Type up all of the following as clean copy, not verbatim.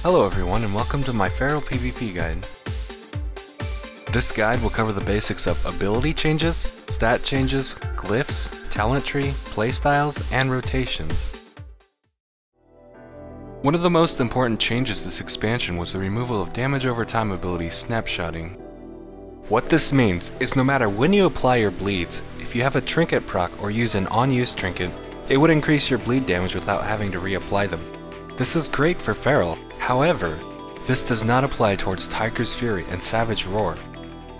Hello everyone and welcome to my Feral PvP guide. This guide will cover the basics of ability changes, stat changes, glyphs, talent tree, playstyles, and rotations. One of the most important changes this expansion was the removal of damage over time ability snapshotting. What this means is no matter when you apply your bleeds, if you have a trinket proc or use an on-use trinket, it would increase your bleed damage without having to reapply them. This is great for Feral. However, this does not apply towards Tiger's Fury and Savage Roar.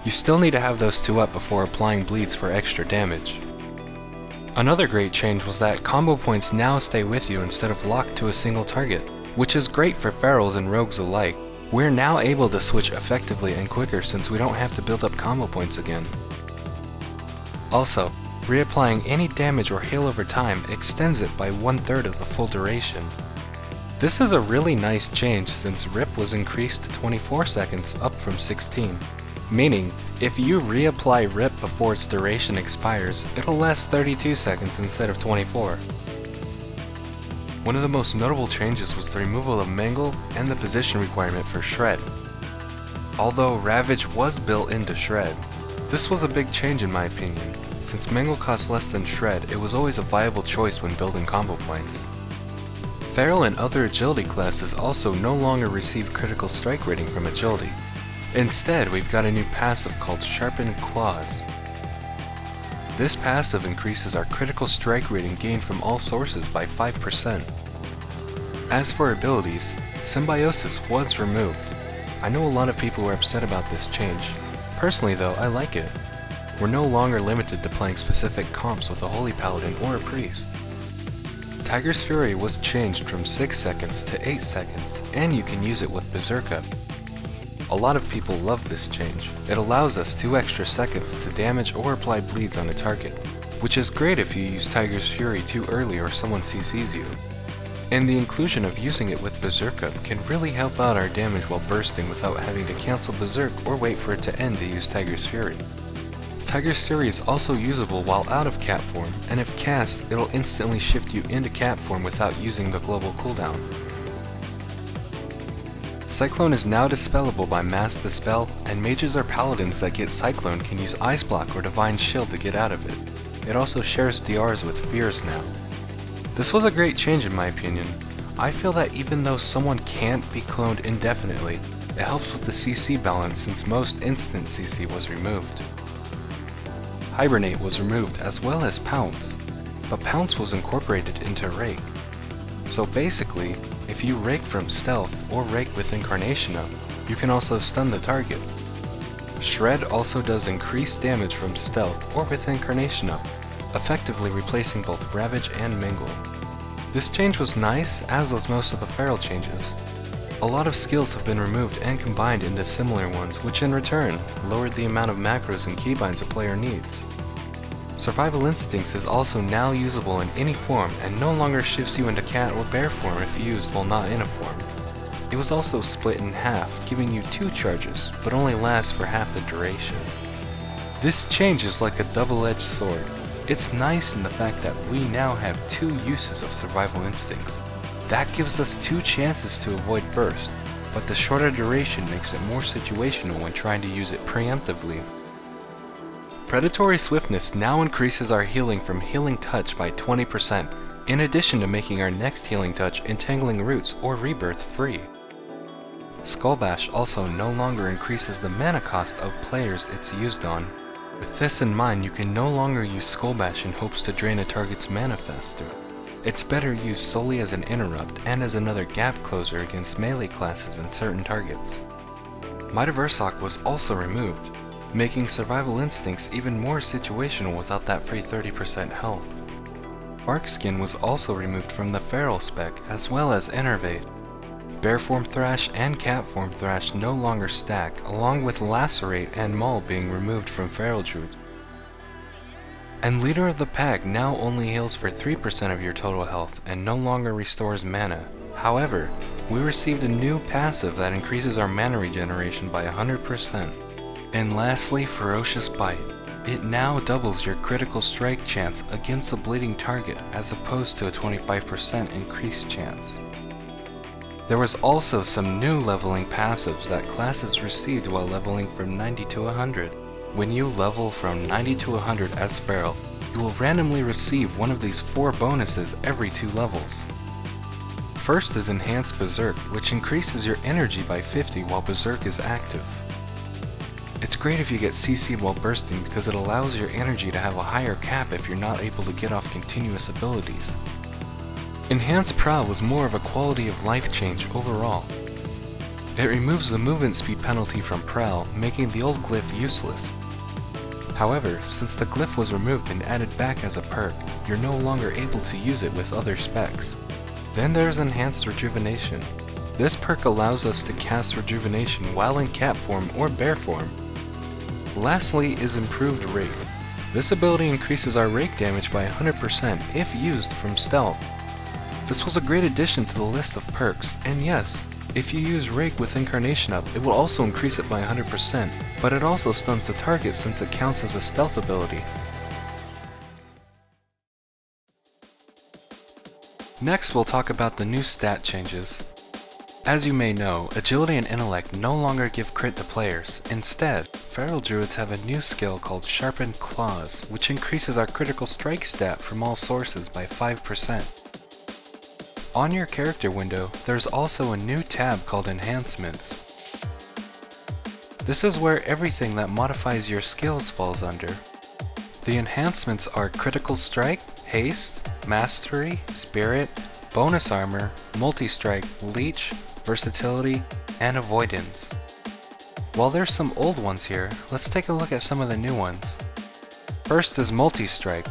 You still need to have those two up before applying bleeds for extra damage. Another great change was that combo points now stay with you instead of locked to a single target, which is great for Ferals and Rogues alike. We're now able to switch effectively and quicker since we don't have to build up combo points again. Also, reapplying any damage or heal over time extends it by 1/3 of the full duration. This is a really nice change since RIP was increased to 24 seconds up from 16, meaning if you reapply RIP before its duration expires, it'll last 32 seconds instead of 24. One of the most notable changes was the removal of Mangle and the position requirement for Shred. Although Ravage was built into Shred, this was a big change in my opinion. Since Mangle costs less than Shred, it was always a viable choice when building combo points. Feral and other agility classes also no longer receive critical strike rating from agility. Instead, we've got a new passive called Sharpened Claws. This passive increases our critical strike rating gained from all sources by 5%. As for abilities, Symbiosis was removed. I know a lot of people were upset about this change. Personally though, I like it. We're no longer limited to playing specific comps with a Holy Paladin or a Priest. Tiger's Fury was changed from 6 seconds to 8 seconds, and you can use it with Berserk Up. A lot of people love this change. It allows us 2 extra seconds to damage or apply bleeds on a target, which is great if you use Tiger's Fury too early or someone CCs you. And the inclusion of using it with Berserk Up can really help out our damage while bursting without having to cancel Berserk or wait for it to end to use Tiger's Fury. Tiger's Fury is also usable while out of cat form, and if cast, it'll instantly shift you into cat form without using the global cooldown. Cyclone is now dispellable by Mass Dispel, and mages or paladins that get Cyclone can use Ice Block or Divine Shield to get out of it. It also shares DRs with Fears now. This was a great change in my opinion. I feel that even though someone can't be cloned indefinitely, it helps with the CC balance since most instant CC was removed. Hibernate was removed as well as Pounce, but Pounce was incorporated into Rake. So basically, if you Rake from Stealth or Rake with Incarnation Up, you can also stun the target. Shred also does increased damage from Stealth or with Incarnation Up, effectively replacing both Ravage and Mingle. This change was nice, as was most of the Feral changes. A lot of skills have been removed and combined into similar ones, which in return lowered the amount of macros and keybinds a player needs. Survival Instincts is also now usable in any form and no longer shifts you into cat or bear form if used while not in a form. It was also split in half, giving you 2 charges, but only lasts for half the duration. This change is like a double-edged sword. It's nice in the fact that we now have 2 uses of Survival Instincts. That gives us 2 chances to avoid burst, but the shorter duration makes it more situational when trying to use it preemptively. Predatory Swiftness now increases our healing from Healing Touch by 20%, in addition to making our next Healing Touch Entangling Roots or Rebirth free. Skull Bash also no longer increases the mana cost of players it's used on. With this in mind, you can no longer use Skull Bash in hopes to drain a target's mana faster. It's better used solely as an interrupt and as another gap closer against melee classes and certain targets. Might of Ursoc was also removed, making Survival Instincts even more situational without that free 30% health. Barkskin was also removed from the Feral spec as well as Enervate. Bearform Thrash and Catform Thrash no longer stack, along with Lacerate and Maul being removed from Feral Druids. And Leader of the Pack now only heals for 3% of your total health and no longer restores mana. However, we received a new passive that increases our mana regeneration by 100%. And lastly, Ferocious Bite. It now doubles your critical strike chance against a bleeding target as opposed to a 25% increased chance. There was also some new leveling passives that classes received while leveling from 90 to 100. When you level from 90 to 100 as Feral, you will randomly receive one of these 4 bonuses every 2 levels. First is Enhanced Berserk, which increases your energy by 50 while Berserk is active. It's great if you get CC'd while bursting because it allows your energy to have a higher cap if you're not able to get off continuous abilities. Enhanced Prowl was more of a quality of life change overall. It removes the movement speed penalty from Prowl, making the old glyph useless. However, since the glyph was removed and added back as a perk, you're no longer able to use it with other specs. Then there's Enhanced Rejuvenation. This perk allows us to cast Rejuvenation while in cat form or bear form. Lastly is Improved Rake. This ability increases our rake damage by 100% if used from stealth. This was a great addition to the list of perks, and yes, if you use Rake with Incarnation up, it will also increase it by 100%, but it also stuns the target since it counts as a stealth ability. Next we'll talk about the new stat changes. As you may know, Agility and Intellect no longer give crit to players. Instead, Feral Druids have a new skill called Sharpened Claws, which increases our critical strike stat from all sources by 5%. On your character window, there's also a new tab called Enhancements. This is where everything that modifies your skills falls under. The enhancements are Critical Strike, Haste, Mastery, Spirit, Bonus Armor, Multi-Strike, Leech, Versatility, and Avoidance. While there's some old ones here, let's take a look at some of the new ones. First is Multi-Strike.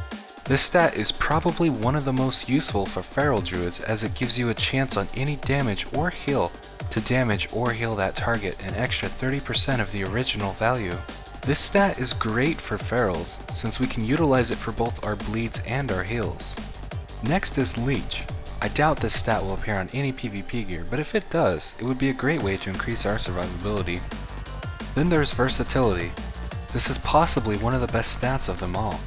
This stat is probably one of the most useful for Feral Druids as it gives you a chance on any damage or heal to damage or heal that target an extra 30% of the original value. This stat is great for Ferals since we can utilize it for both our bleeds and our heals. Next is Leech. I doubt this stat will appear on any PvP gear, but if it does, it would be a great way to increase our survivability. Then there's Versatility. This is possibly one of the best stats of them all.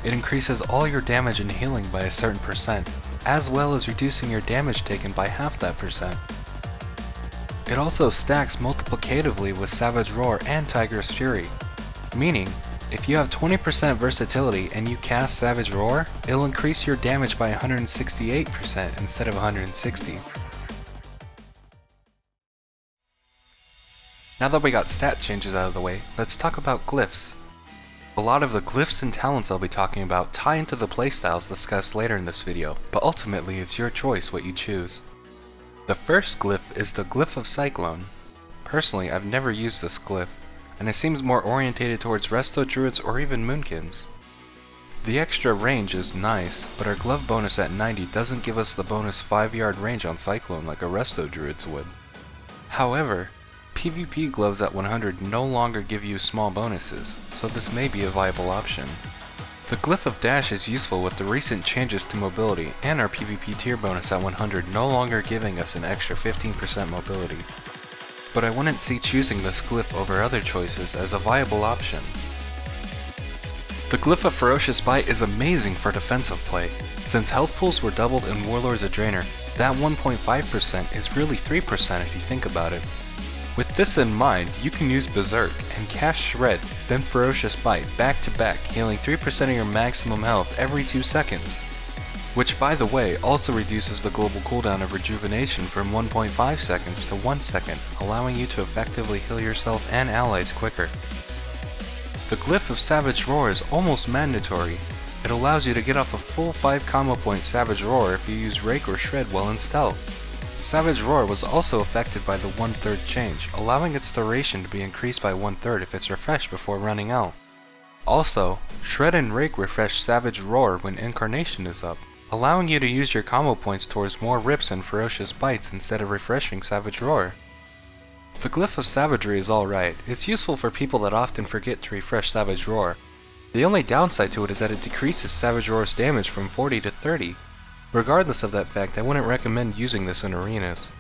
It increases all your damage and healing by a certain percent, as well as reducing your damage taken by half that percent. It also stacks multiplicatively with Savage Roar and Tiger's Fury, meaning if you have 20% versatility and you cast Savage Roar, it'll increase your damage by 168% instead of 160. Now that we got stat changes out of the way, let's talk about Glyphs. A lot of the glyphs and talents I'll be talking about tie into the playstyles discussed later in this video, but ultimately it's your choice what you choose. The first glyph is the Glyph of Cyclone. Personally, I've never used this glyph, and it seems more orientated towards Resto Druids or even Moonkins. The extra range is nice, but our glove bonus at 90 doesn't give us the bonus 5-yard range on Cyclone like a Resto Druids would. However, PvP gloves at 100 no longer give you small bonuses, so this may be a viable option. The Glyph of Dash is useful with the recent changes to mobility and our PvP tier bonus at 100 no longer giving us an extra 15% mobility. But I wouldn't see choosing this glyph over other choices as a viable option. The Glyph of Ferocious Bite is amazing for defensive play. Since health pools were doubled in Warlords of Draenor, that 1.5% is really 3% if you think about it. With this in mind, you can use Berserk and cast Shred, then Ferocious Bite back to back, healing 3% of your maximum health every 2 seconds. Which by the way also reduces the global cooldown of Rejuvenation from 1.5 seconds to 1 second, allowing you to effectively heal yourself and allies quicker. The Glyph of Savage Roar is almost mandatory. It allows you to get off a full 5 combo point Savage Roar if you use Rake or Shred while in stealth. Savage Roar was also affected by the 1/3 change, allowing its duration to be increased by 1/3 if it's refreshed before running out. Also, Shred and Rake refresh Savage Roar when Incarnation is up, allowing you to use your combo points towards more rips and ferocious bites instead of refreshing Savage Roar. The Glyph of Savagery is alright. It's useful for people that often forget to refresh Savage Roar. The only downside to it is that it decreases Savage Roar's damage from 40 to 30. Regardless of that fact, I wouldn't recommend using this in arenas.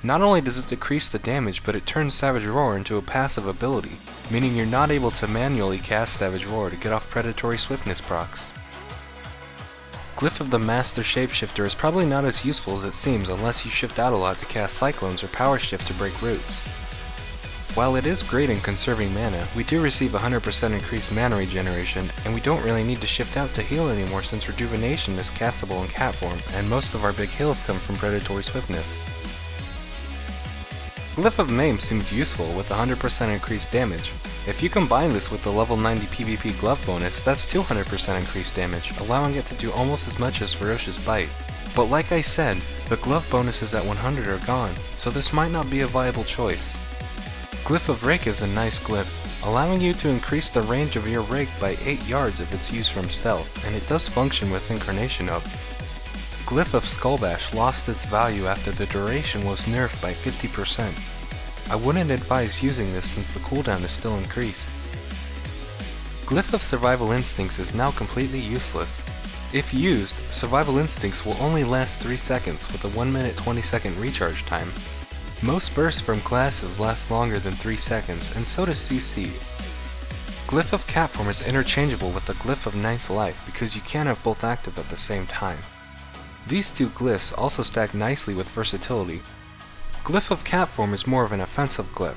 Not only does it decrease the damage, but it turns Savage Roar into a passive ability, meaning you're not able to manually cast Savage Roar to get off predatory swiftness procs. Glyph of the Master Shapeshifter is probably not as useful as it seems unless you shift out a lot to cast Cyclones or Power Shift to break roots. While it is great in conserving mana, we do receive 100% increased mana regeneration, and we don't really need to shift out to heal anymore since Rejuvenation is castable in cat form, and most of our big heals come from Predatory Swiftness. Glyph of Maim seems useful with 100% increased damage. If you combine this with the level 90 PvP glove bonus, that's 200% increased damage, allowing it to do almost as much as Ferocious Bite. But like I said, the glove bonuses at 100 are gone, so this might not be a viable choice. Glyph of Rake is a nice glyph, allowing you to increase the range of your rake by 8 yards if it's used from stealth, and it does function with Incarnation Up. Glyph of Skullbash lost its value after the duration was nerfed by 50%. I wouldn't advise using this since the cooldown is still increased. Glyph of Survival Instincts is now completely useless. If used, Survival Instincts will only last 3 seconds with a 1 minute 20 second recharge time. Most bursts from classes last longer than 3 seconds, and so does CC. Glyph of Catform is interchangeable with the Glyph of Ninth Life because you can't have both active at the same time. These two glyphs also stack nicely with versatility. Glyph of Catform is more of an offensive glyph.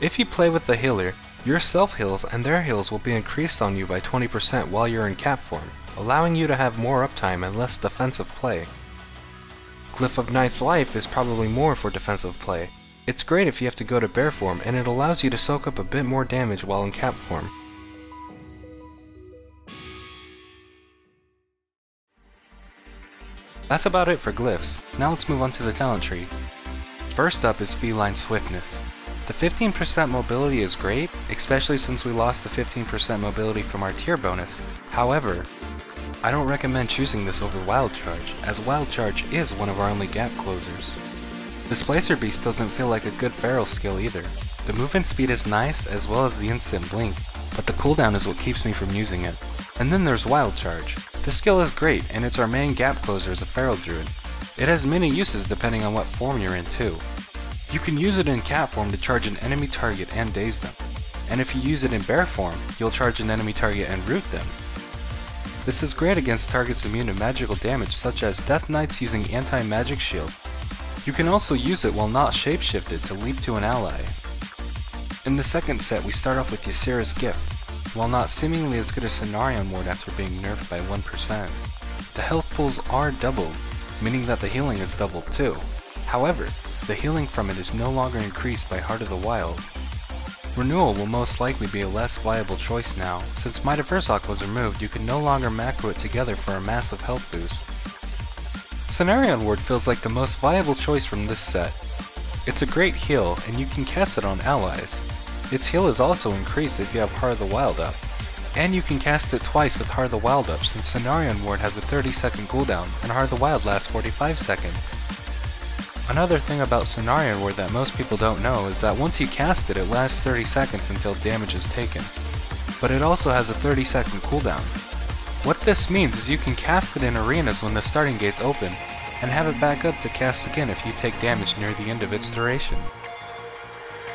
If you play with the healer, your self heals and their heals will be increased on you by 20% while you're in cat form, allowing you to have more uptime and less defensive play. Glyph of Ninth Life is probably more for defensive play. It's great if you have to go to bear form, and it allows you to soak up a bit more damage while in cat form. That's about it for glyphs. Now let's move on to the talent tree. First up is Feline Swiftness. The 15% mobility is great, especially since we lost the 15% mobility from our tier bonus. However, I don't recommend choosing this over Wild Charge, as Wild Charge is one of our only gap closers. Displacer Beast doesn't feel like a good feral skill either. The movement speed is nice, as well as the instant blink, but the cooldown is what keeps me from using it. And then there's Wild Charge. This skill is great, and it's our main gap closer as a feral druid. It has many uses depending on what form you're in too. You can use it in cat form to charge an enemy target and daze them. And if you use it in bear form, you'll charge an enemy target and root them. This is great against targets immune to magical damage such as Death Knights using anti-magic shield. You can also use it while not shapeshifted to leap to an ally. In the second set we start off with Ysera's Gift. While not seemingly as good as Cenarion Ward after being nerfed by 1%, the health pools are doubled, meaning that the healing is doubled too. However, the healing from it is no longer increased by Heart of the Wild. Renewal will most likely be a less viable choice now. Since Might of Ursoc was removed, you can no longer macro it together for a massive health boost. Cenarion Ward feels like the most viable choice from this set. It's a great heal, and you can cast it on allies. Its heal is also increased if you have Heart of the Wild up. And you can cast it twice with Heart of the Wild up since Cenarion Ward has a 30-second cooldown, and Heart of the Wild lasts 45 seconds. Another thing about Cenarion Ward that most people don't know is that once you cast it, it lasts 30 seconds until damage is taken. But it also has a 30-second cooldown. What this means is you can cast it in arenas when the starting gates open, and have it back up to cast again if you take damage near the end of its duration.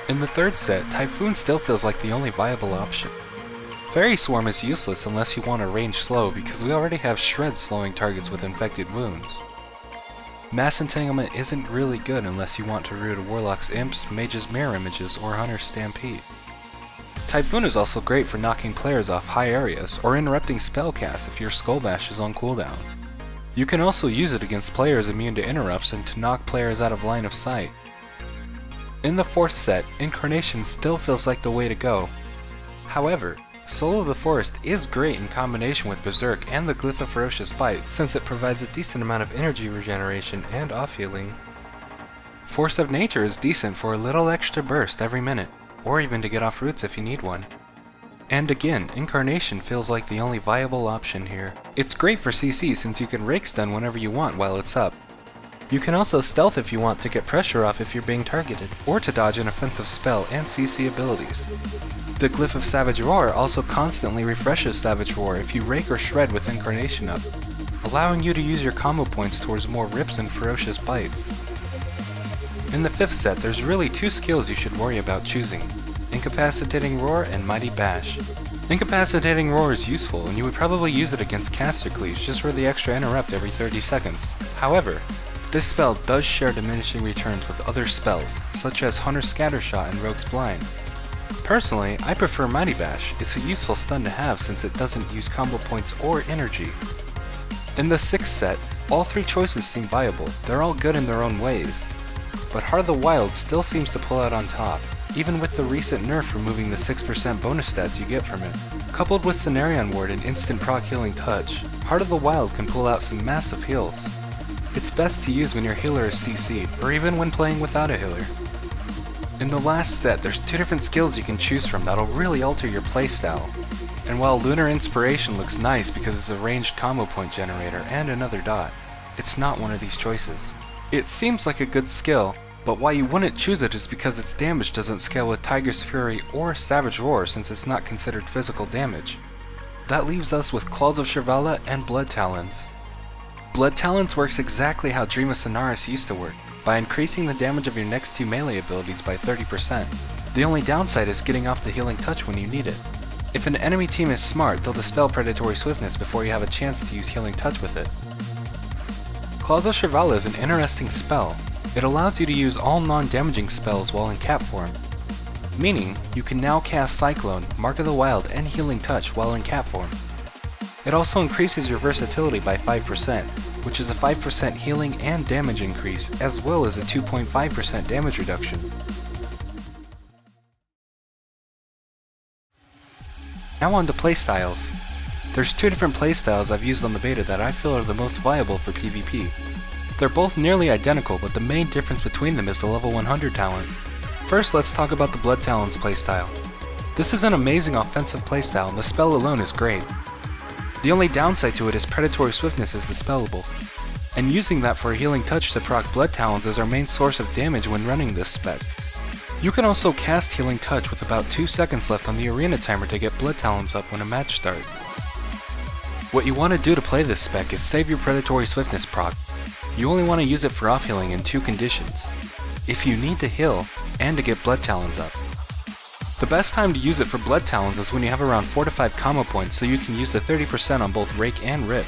In the third set, Typhoon still feels like the only viable option. Fairy Swarm is useless unless you want a range slow because we already have Shred slowing targets with infected wounds. Mass Entanglement isn't really good unless you want to root a Warlock's Imps, Mage's Mirror Images, or Hunter's Stampede. Typhoon is also great for knocking players off high areas or interrupting spellcast if your Skullbash is on cooldown. You can also use it against players immune to interrupts and to knock players out of line of sight. In the fourth set, Incarnation still feels like the way to go. However, Soul of the Forest is great in combination with Berserk and the Glyph of Ferocious Bite since it provides a decent amount of energy regeneration and off-healing. Force of Nature is decent for a little extra burst every minute, or even to get off roots if you need one. And again, Incarnation feels like the only viable option here. It's great for CC since you can rake stun whenever you want while it's up. You can also stealth if you want to get pressure off if you're being targeted, or to dodge an offensive spell and CC abilities. The Glyph of Savage Roar also constantly refreshes Savage Roar if you rake or shred with Incarnation up, allowing you to use your combo points towards more rips and ferocious bites. In the fifth set, there's really two skills you should worry about choosing: Incapacitating Roar and Mighty Bash. Incapacitating Roar is useful, and you would probably use it against caster Glyphs just for the extra interrupt every 30 seconds. However, this spell does share diminishing returns with other spells, such as Hunter's Scattershot and Rogue's Blind. Personally, I prefer Mighty Bash. It's a useful stun to have since it doesn't use combo points or energy. In the 6th set, all 3 choices seem viable. They're all good in their own ways. But Heart of the Wild still seems to pull out on top, even with the recent nerf removing the 6% bonus stats you get from it. Coupled with Cenarion Ward and instant proc healing touch, Heart of the Wild can pull out some massive heals. It's best to use when your healer is CC'd, or even when playing without a healer. In the last set, there's 2 different skills you can choose from that'll really alter your playstyle. And while Lunar Inspiration looks nice because it's a ranged combo point generator and another dot, it's not one of these choices. It seems like a good skill, but why you wouldn't choose it is because its damage doesn't scale with Tiger's Fury or Savage Roar since it's not considered physical damage. That leaves us with Claws of Shirvallah and Blood Talons. Blood Talons works exactly how Dream of Sonaris used to work, by increasing the damage of your next 2 melee abilities by 30%. The only downside is getting off the healing touch when you need it. If an enemy team is smart, they'll dispel Predatory Swiftness before you have a chance to use healing touch with it. Claws of Shirvallah is an interesting spell. It allows you to use all non-damaging spells while in cap form, meaning you can now cast Cyclone, Mark of the Wild, and Healing Touch while in cap form. It also increases your versatility by 5%, which is a 5% healing and damage increase, as well as a 2.5% damage reduction. Now on to playstyles. There's 2 different playstyles I've used on the beta that I feel are the most viable for PvP. They're both nearly identical, but the main difference between them is the level 100 talent. First, let's talk about the Blood Talons playstyle. This is an amazing offensive playstyle, and the spell alone is great. The only downside to it is Predatory Swiftness is dispellable, and using that for a Healing Touch to proc Blood Talons is our main source of damage when running this spec. You can also cast Healing Touch with about 2 seconds left on the arena timer to get Blood Talons up when a match starts. What you want to do to play this spec is save your Predatory Swiftness proc. You only want to use it for off-healing in 2 conditions: if you need to heal, and to get Blood Talons up. The best time to use it for Blood Talons is when you have around 4 to 5 combo points so you can use the 30% on both Rake and Rip.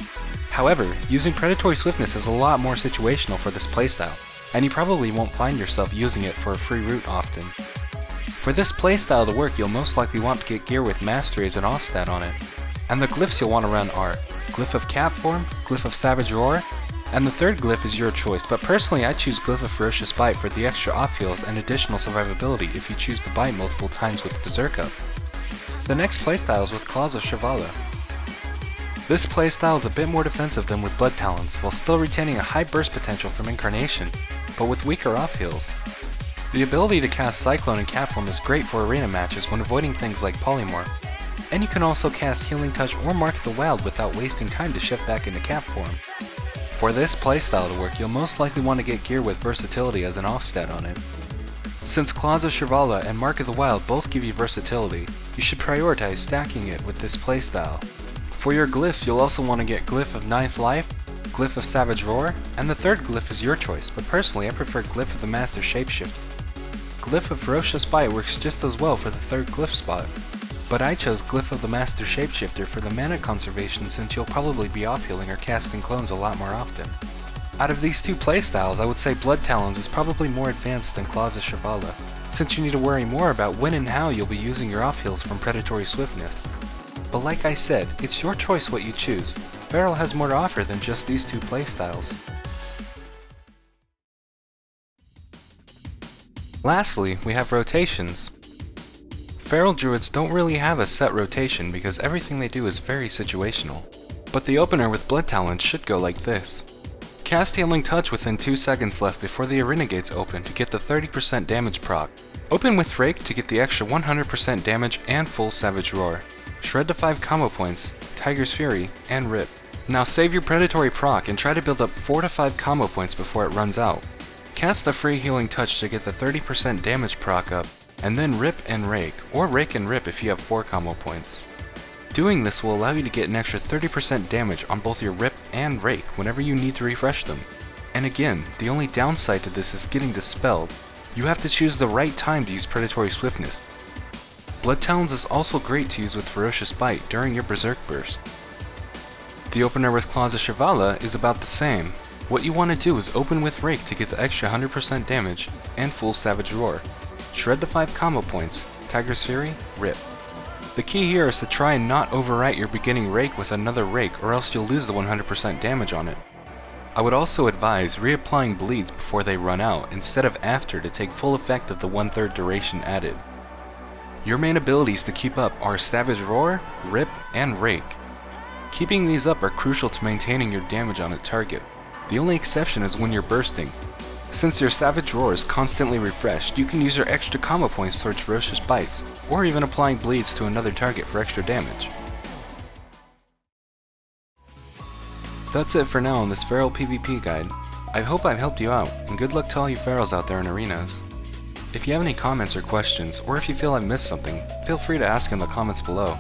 However, using Predatory Swiftness is a lot more situational for this playstyle, and you probably won't find yourself using it for a free route often. For this playstyle to work, you'll most likely want to get gear with Mastery as an offstat on it, and the glyphs you'll want to run are Glyph of Cap Form, Glyph of Savage Roar, and the third glyph is your choice, but personally I choose Glyph of Ferocious Bite for the extra off heals and additional survivability if you choose to bite multiple times with Berserk up. The next playstyle is with Claws of Shirvallah. This playstyle is a bit more defensive than with Blood Talons, while still retaining a high burst potential from Incarnation, but with weaker off heals. The ability to cast Cyclone and Cap Form is great for arena matches when avoiding things like Polymorph, and you can also cast Healing Touch or Mark of the Wild without wasting time to shift back into Cap Form. For this playstyle to work, you'll most likely want to get gear with Versatility as an offstat on it. Since Claws of Shirvallah and Mark of the Wild both give you versatility, you should prioritize stacking it with this playstyle. For your glyphs, you'll also want to get Glyph of Ninth Life, Glyph of Savage Roar, and the third glyph is your choice, but personally I prefer Glyph of the Master Shapeshifter. Glyph of Ferocious Bite works just as well for the third glyph spot, but I chose Glyph of the Master Shapeshifter for the mana conservation since you'll probably be off-healing or casting clones a lot more often. Out of these 2 playstyles, I would say Blood Talons is probably more advanced than Claws of Shirvallah, since you need to worry more about when and how you'll be using your off-heals from Predatory Swiftness. But like I said, it's your choice what you choose. Feral has more to offer than just these 2 playstyles. Lastly, we have rotations. Feral Druids don't really have a set rotation because everything they do is very situational. But the opener with Blood Talons should go like this. Cast Healing Touch within 2 seconds left before the arena gates open to get the 30% damage proc. Open with Rake to get the extra 100% damage and full Savage Roar. Shred to 5 combo points, Tiger's Fury, and Rip. Now save your Predatory proc and try to build up 4 to 5 combo points before it runs out. Cast the free Healing Touch to get the 30% damage proc up, and then Rip and Rake, or Rake and Rip if you have 4 combo points. Doing this will allow you to get an extra 30% damage on both your Rip and Rake whenever you need to refresh them. And again, the only downside to this is getting dispelled. You have to choose the right time to use Predatory Swiftness. Blood Talons is also great to use with Ferocious Bite during your Berserk Burst. The opener with Claws of Shivala is about the same. What you want to do is open with Rake to get the extra 100% damage and full Savage Roar. Shred the 5 combo points, Tiger's Fury, rip. The key here is to try and not overwrite your beginning Rake with another Rake, or else you'll lose the 100% damage on it. I would also advise reapplying bleeds before they run out, instead of after, to take full effect of the 1/3 duration added. Your main abilities to keep up are Savage Roar, Rip, and Rake. Keeping these up are crucial to maintaining your damage on a target. The only exception is when you're bursting. Since your Savage Roar is constantly refreshed, you can use your extra combo points towards Ferocious Bites, or even applying bleeds to another target for extra damage. That's it for now on this Feral PvP guide. I hope I've helped you out, and good luck to all you Ferals out there in arenas. If you have any comments or questions, or if you feel I've missed something, feel free to ask in the comments below.